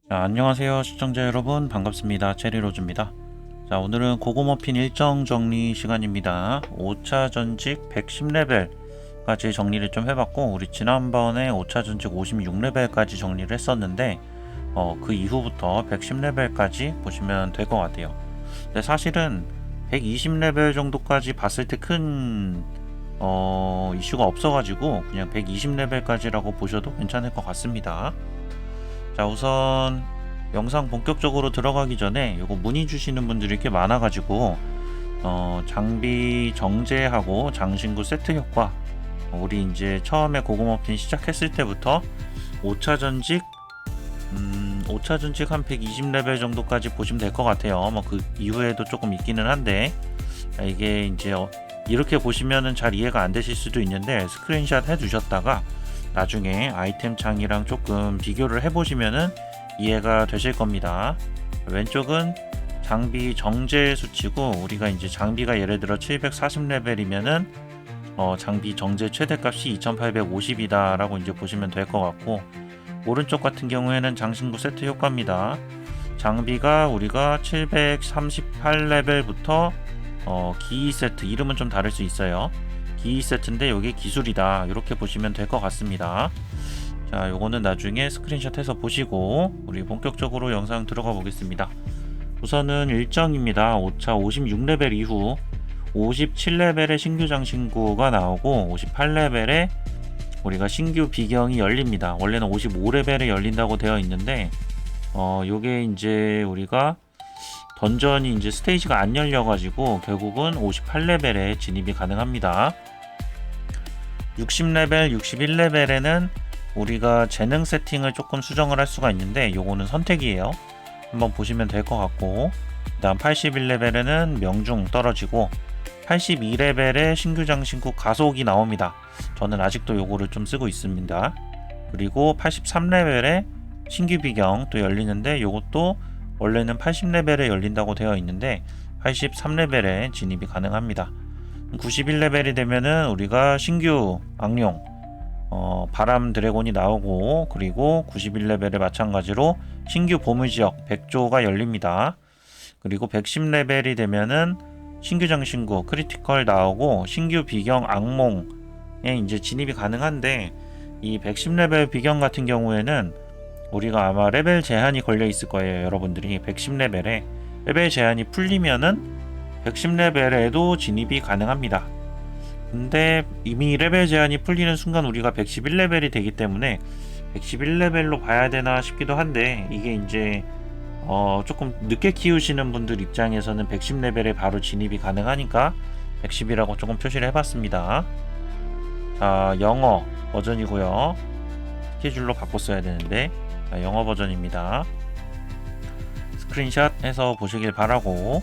자, 안녕하세요 시청자 여러분, 반갑습니다. 체리로즈입니다. 자, 오늘은 고고머핀 일정 정리 시간입니다. 5차 전직 110레벨까지 정리를 좀 해봤고, 우리 지난번에 5차 전직 56레벨까지 정리를 했었는데 그 이후부터 110레벨까지 보시면 될 것 같아요. 근데 사실은 120레벨 정도까지 봤을 때 큰 이슈가 없어가지고 그냥 120레벨까지라고 보셔도 괜찮을 것 같습니다. 자, 우선 영상 본격적으로 들어가기 전에 요거 문의 주시는 분들이 이렇게 많아가지고 장비 정제하고 장신구 세트 효과, 우리 이제 처음에 고구머핀 시작했을 때부터 5차 전직 5차 전직 한 120레벨 정도까지 보시면 될 것 같아요. 뭐 그 이후에도 조금 있기는 한데, 이게 이제 이렇게 보시면은 잘 이해가 안 되실 수도 있는데, 스크린샷 해 두셨다가 나중에 아이템 창이랑 조금 비교를 해보시면은 이해가 되실 겁니다. 왼쪽은 장비 정제 수치고, 우리가 이제 장비가 예를 들어 740레벨이면은 장비 정제 최대값이 2850이다 라고 이제 보시면 될 것 같고, 오른쪽 같은 경우에는 장신구 세트 효과입니다. 장비가 우리가 738레벨부터 기이 세트, 이름은 좀 다를 수 있어요. 기이 세트인데 여기 기술이다, 이렇게 보시면 될 것 같습니다. 자, 요거는 나중에 스크린샷 해서 보시고 우리 본격적으로 영상 들어가 보겠습니다. 우선은 일정입니다. 5차 56레벨 이후 57레벨의 신규 장신구가 나오고 58레벨에 우리가 신규 비경이 열립니다. 원래는 55레벨에 열린다고 되어 있는데 요게 이제 우리가 던전이 이제 스테이지가 안 열려가지고 결국은 58레벨에 진입이 가능합니다. 60레벨, 61레벨에는 우리가 재능 세팅을 조금 수정을 할 수가 있는데, 요거는 선택이에요. 한번 보시면 될 것 같고, 그 다음 81레벨에는 명중 떨어지고, 82레벨에 신규 장신구 가속이 나옵니다. 저는 아직도 요거를 좀 쓰고 있습니다. 그리고 83레벨에 신규 비경 또 열리는데, 요것도 원래는 80레벨에 열린다고 되어 있는데 83레벨에 진입이 가능합니다. 91레벨이 되면은 우리가 신규 악룡 바람 드래곤이 나오고, 그리고 91레벨에 마찬가지로 신규 보물지역 100조가 열립니다. 그리고 110레벨이 되면은 신규 장신구 크리티컬 나오고 신규 비경 악몽에 이제 진입이 가능한데, 이 110레벨 비경 같은 경우에는 우리가 아마 레벨 제한이 걸려 있을 거예요. 여러분들이 110레벨에 레벨 제한이 풀리면은 110레벨에도 진입이 가능합니다. 근데 이미 레벨 제한이 풀리는 순간 우리가 111레벨이 되기 때문에 111레벨로 봐야 되나 싶기도 한데, 이게 이제 조금 늦게 키우시는 분들 입장에서는 110레벨에 바로 진입이 가능하니까 110이라고 조금 표시를 해봤습니다. 자, 영어 버전이고요. 스케줄로 바꿨어야 되는데, 자, 영어 버전입니다. 스크린샷 해서 보시길 바라고.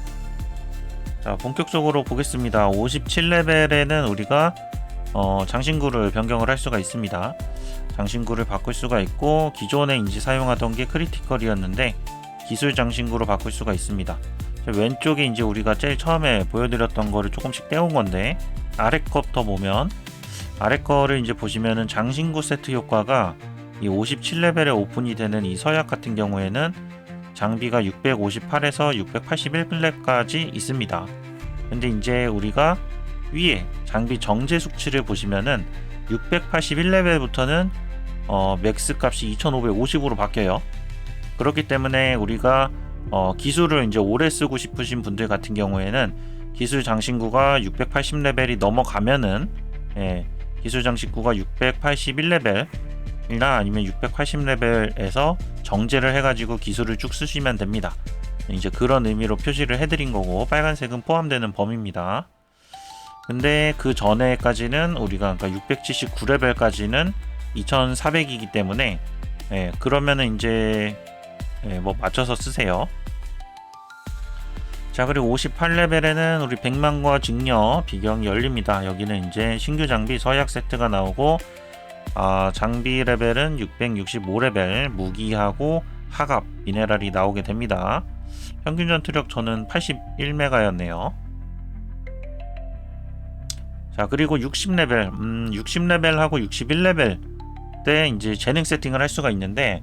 자, 본격적으로 보겠습니다. 57레벨에는 우리가 장신구를 변경을 할 수가 있습니다. 장신구를 바꿀 수가 있고, 기존에 이제 사용하던 게 크리티컬이었는데 기술 장신구로 바꿀 수가 있습니다. 왼쪽에 이제 우리가 제일 처음에 보여드렸던 거를 조금씩 떼온 건데, 아래 거부터 보면, 아래 거를 이제 보시면은 장신구 세트 효과가 이 57레벨에 오픈이 되는 이 서약 같은 경우에는 장비가 658에서 681레벨까지 있습니다. 근데 이제 우리가 위에 장비 정제 수치를 보시면은 681레벨부터는 맥스 값이 2550으로 바뀌어요. 그렇기 때문에 우리가 기술을 이제 오래 쓰고 싶으신 분들 같은 경우에는 기술 장신구가 680레벨이 넘어가면은, 기술 장신구가 681레벨 이나 아니면 680레벨에서 정제를 해가지고 기술을 쭉 쓰시면 됩니다. 이제 그런 의미로 표시를 해드린 거고, 빨간색은 포함되는 범위입니다. 근데 그 전에까지는 우리가 그러니까 679레벨까지는 2400이기 때문에 그러면은 이제 뭐 맞춰서 쓰세요. 자, 그리고 58레벨에는 우리 백만과 직녀 비경이 열립니다. 여기는 이제 신규 장비 서약 세트가 나오고, 장비 레벨은 665레벨, 무기하고 하갑, 미네랄이 나오게 됩니다. 평균 전투력 저는 81메가였네요. 자, 그리고 60레벨, 60레벨하고 61레벨 때 이제 재능 세팅을 할 수가 있는데,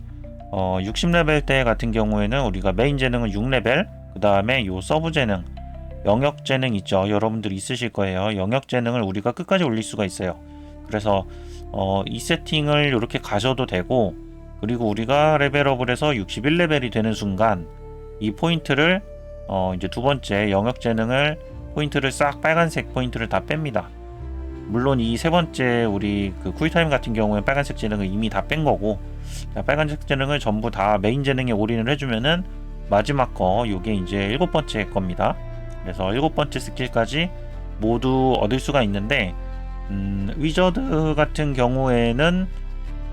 60레벨 때 같은 경우에는 우리가 메인 재능은 6레벨, 그 다음에 요 서브 재능, 영역 재능 있죠. 여러분들 있으실 거예요. 영역 재능을 우리가 끝까지 올릴 수가 있어요. 그래서 이 세팅을 이렇게 가셔도 되고, 그리고 우리가 레벨업을 해서 61레벨이 되는 순간 이 포인트를 이제 두 번째 영역 재능을 포인트를 싹 빨간색 포인트를 다 뺍니다. 물론 이 세 번째 우리 그 쿨타임 같은 경우에 빨간색 재능을 이미 다 뺀 거고, 빨간색 재능을 전부 다 메인 재능에 올인을 해주면은 마지막 거 요게 이제 7번째 겁니다. 그래서 7번째 스킬까지 모두 얻을 수가 있는데, 위저드 같은 경우에는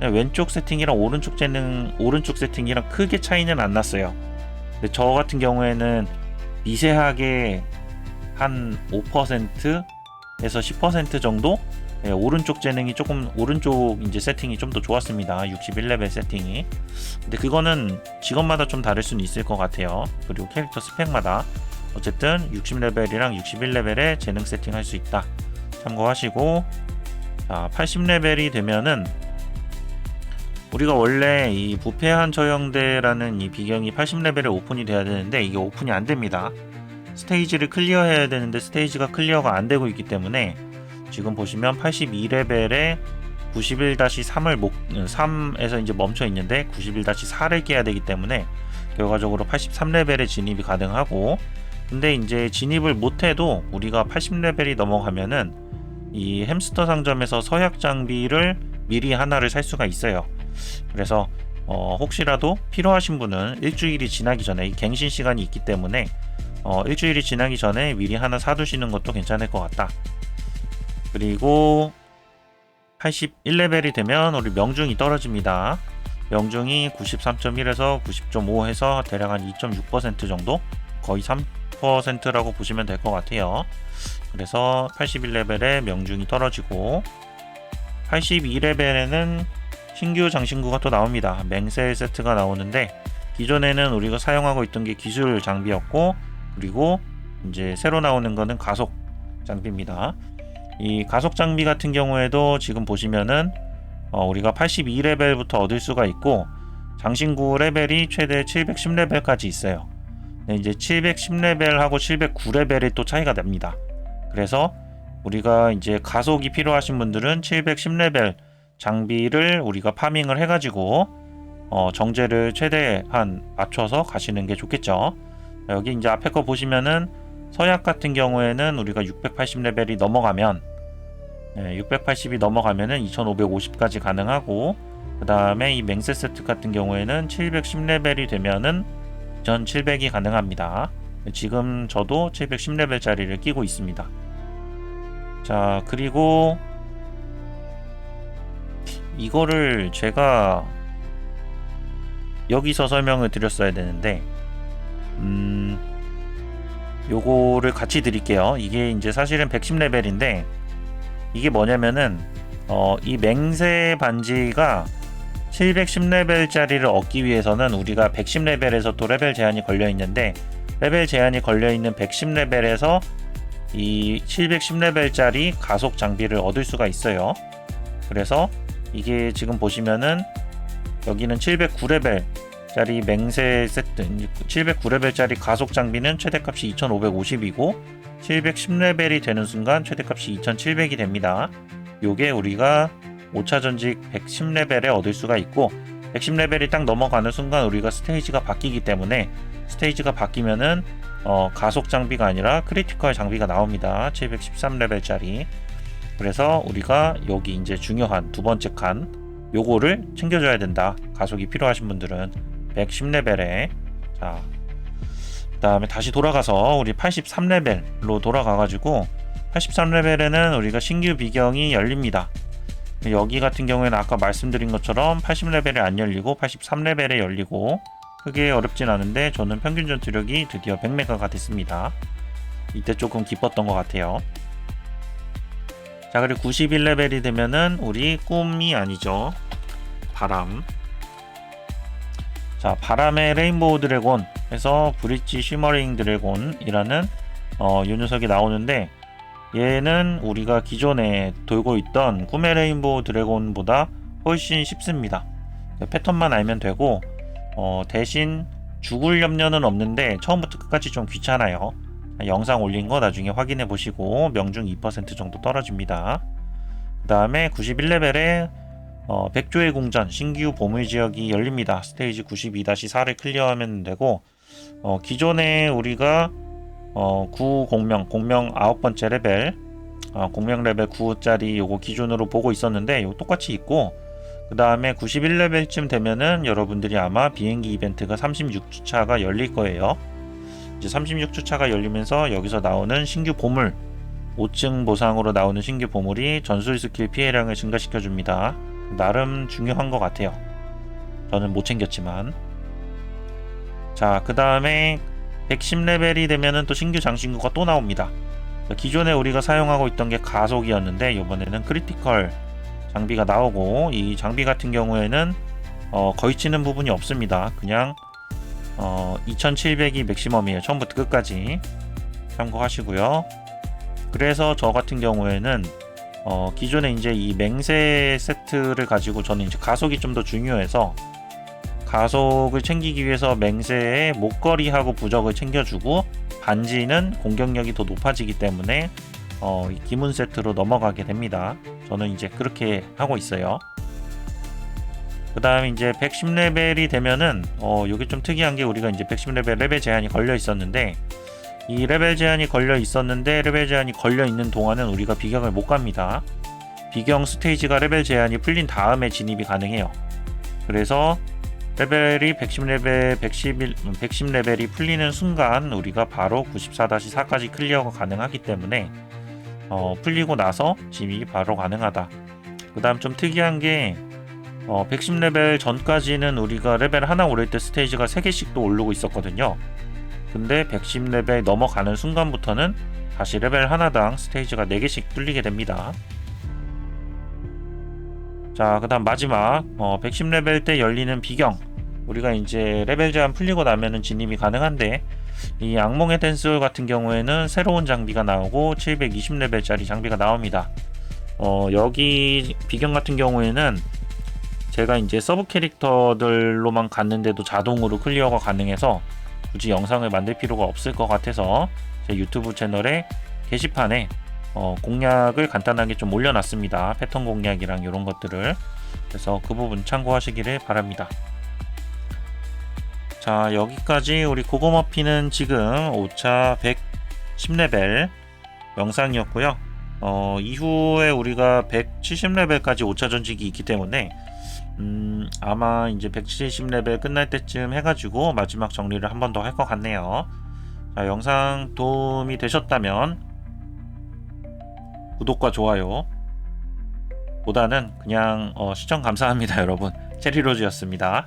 왼쪽 세팅이랑 오른쪽 세팅이랑 크게 차이는 안 났어요. 근데 저 같은 경우에는 미세하게 한 5%에서 10% 정도 오른쪽 재능이 조금 오른쪽 이제 세팅이 좀 더 좋았습니다. 61레벨 세팅이. 근데 그거는 직업마다 좀 다를 수는 있을 것 같아요. 그리고 캐릭터 스펙마다 어쨌든 60레벨이랑 61레벨에 재능 세팅할 수 있다. 참고하시고, 자 80레벨이 되면은 우리가 원래 이 부패한 처형대라는 이 비경이 80레벨에 오픈이 돼야 되는데 이게 오픈이 안 됩니다. 스테이지를 클리어해야 되는데 스테이지가 클리어가 안 되고 있기 때문에 지금 보시면 82레벨에 91-3에서 이제 멈춰 있는데 91-4를 깨야 되기 때문에 결과적으로 83레벨에 진입이 가능하고, 근데 이제 진입을 못해도 우리가 80레벨이 넘어가면은 이 햄스터 상점에서 서약 장비를 미리 하나를 살 수가 있어요. 그래서 혹시라도 필요하신 분은 일주일이 지나기 전에 이 갱신 시간이 있기 때문에 일주일이 지나기 전에 미리 하나 사두시는 것도 괜찮을 것 같다. 그리고 81레벨이 되면 우리 명중이 떨어집니다. 명중이 93.1에서 90.5 해서 대략 한 2.6% 정도, 거의 3%라고 보시면 될 것 같아요. 그래서 81레벨에 명중이 떨어지고, 82레벨에는 신규 장신구가 또 나옵니다. 맹셀 세트가 나오는데, 기존에는 우리가 사용하고 있던 게 기술 장비였고, 그리고 이제 새로 나오는 거는 가속 장비입니다. 이 가속 장비 같은 경우에도 지금 보시면은 우리가 82레벨부터 얻을 수가 있고, 장신구 레벨이 최대 710레벨까지 있어요. 이제 710레벨하고 709레벨이 또 차이가 납니다. 그래서 우리가 이제 가속이 필요하신 분들은 710레벨 장비를 우리가 파밍을 해가지고 정제를 최대한 맞춰서 가시는 게 좋겠죠. 여기 이제 앞에 거 보시면은 서약 같은 경우에는 우리가 680레벨이 넘어가면 680이 넘어가면은 2550까지 가능하고, 그 다음에 이 맹세 세트 같은 경우에는 710레벨이 되면은 2700이 가능합니다. 지금 저도 710레벨짜리를 끼고 있습니다. 자, 그리고 이거를 제가 여기서 설명을 드렸어야 되는데 요거를 같이 드릴게요. 이게 이제 사실은 110레벨인데 이게 뭐냐면은 이 맹세 반지가 710레벨짜리를 얻기 위해서는 우리가 110레벨에서 또 레벨 제한이 걸려 있는데, 레벨 제한이 걸려 있는 110레벨에서 이 710레벨짜리 가속 장비를 얻을 수가 있어요. 그래서 이게 지금 보시면은 여기는 709레벨짜리 맹세 세트, 709레벨짜리 가속 장비는 최대값이 2550이고 710레벨이 되는 순간 최대값이 2700이 됩니다. 요게 우리가 5차 전직 110레벨에 얻을 수가 있고, 110레벨이 딱 넘어가는 순간 우리가 스테이지가 바뀌기 때문에 스테이지가 바뀌면은 가속 장비가 아니라 크리티컬 장비가 나옵니다. 713레벨짜리. 그래서 우리가 여기 이제 중요한 두 번째 칸 요거를 챙겨줘야 된다. 가속이 필요하신 분들은 110레벨에. 자, 그 다음에 다시 돌아가서 우리 83레벨로 돌아가가지고 83레벨에는 우리가 신규 비경이 열립니다. 여기 같은 경우에는 아까 말씀드린 것처럼 80레벨에 안 열리고 83레벨에 열리고, 크게 어렵진 않은데 저는 평균 전투력이 드디어 100메가가 됐습니다. 이때 조금 기뻤던 것 같아요. 자, 그리고 91레벨이 되면은 우리 꿈이 아니죠, 바람. 자, 바람의 레인보우 드래곤 해서 브릿지 쉬머링 드래곤이라는 요 녀석이 나오는데, 얘는 우리가 기존에 돌고 있던 꿈의 레인보우 드래곤보다 훨씬 쉽습니다. 패턴만 알면 되고, 대신 죽을 염려는 없는데 처음부터 끝까지 좀 귀찮아요. 영상 올린 거 나중에 확인해 보시고 명중 2% 정도 떨어집니다. 그 다음에 91레벨에 백조의 궁전 신규 보물 지역이 열립니다. 스테이지 92-4를 클리어하면 되고, 기존에 우리가 공명 9번째 레벨, 공명 레벨 9짜리 요거 기준으로 보고 있었는데 요거 똑같이 있고, 그 다음에 91레벨쯤 되면은 여러분들이 아마 비행기 이벤트가 36주차가 열릴 거예요. 이제 36주차가 열리면서 여기서 나오는 신규 보물, 5층 보상으로 나오는 신규 보물이 전술 스킬 피해량을 증가시켜 줍니다. 나름 중요한 것 같아요. 저는 못 챙겼지만. 자, 그 다음에 110레벨이 되면은 또 신규 장신구가 또 나옵니다. 기존에 우리가 사용하고 있던 게 가속이었는데 이번에는 크리티컬 장비가 나오고, 이 장비 같은 경우에는 거의 치는 부분이 없습니다. 그냥 2700이 맥시멈이에요. 처음부터 끝까지 참고하시고요. 그래서 저 같은 경우에는 기존에 이제 이 맹세 세트를 가지고 저는 이제 가속이 좀 더 중요해서 가속을 챙기기 위해서 맹세에 목걸이하고 부적을 챙겨주고, 반지는 공격력이 더 높아지기 때문에 이 기문 세트로 넘어가게 됩니다. 저는 이제 그렇게 하고 있어요. 그 다음에 이제 110레벨이 되면은 요게 좀 특이한 게, 우리가 이제 110레벨 레벨 제한이 걸려 있었는데, 이 레벨 제한이 걸려 있는 동안은 우리가 비경을 못 갑니다. 비경 스테이지가 레벨 제한이 풀린 다음에 진입이 가능해요. 그래서 레벨이 110레벨이 풀리는 순간 우리가 바로 94-4까지 클리어가 가능하기 때문에 풀리고 나서 진입이 바로 가능하다. 그 다음 좀 특이한 게 110레벨 전까지는 우리가 레벨 하나 오를 때 스테이지가 3개씩 또 오르고 있었거든요. 근데 110레벨 넘어가는 순간부터는 다시 레벨 하나당 스테이지가 4개씩 뚫리게 됩니다. 자, 그 다음 마지막 110레벨 때 열리는 비경, 우리가 이제 레벨 제한 풀리고 나면은 진입이 가능한데, 이 악몽의 댄스 같은 경우에는 새로운 장비가 나오고 720레벨짜리 장비가 나옵니다. 여기 비경 같은 경우에는 제가 이제 서브 캐릭터들로만 갔는데도 자동으로 클리어가 가능해서 굳이 영상을 만들 필요가 없을 것 같아서 제 유튜브 채널에 게시판에 공략을 간단하게 좀 올려놨습니다. 패턴 공략이랑 이런 것들을. 그래서 그 부분 참고하시기를 바랍니다. 자, 여기까지 우리 고고머피는 지금 5차 110레벨 영상이었고요. 이후에 우리가 170레벨까지 5차 전직이 있기 때문에 아마 이제 170레벨 끝날 때쯤 해가지고 마지막 정리를 한 번 더 할 것 같네요. 자, 영상 도움이 되셨다면 구독과 좋아요 보다는 그냥 시청 감사합니다. 여러분, 체리로즈였습니다.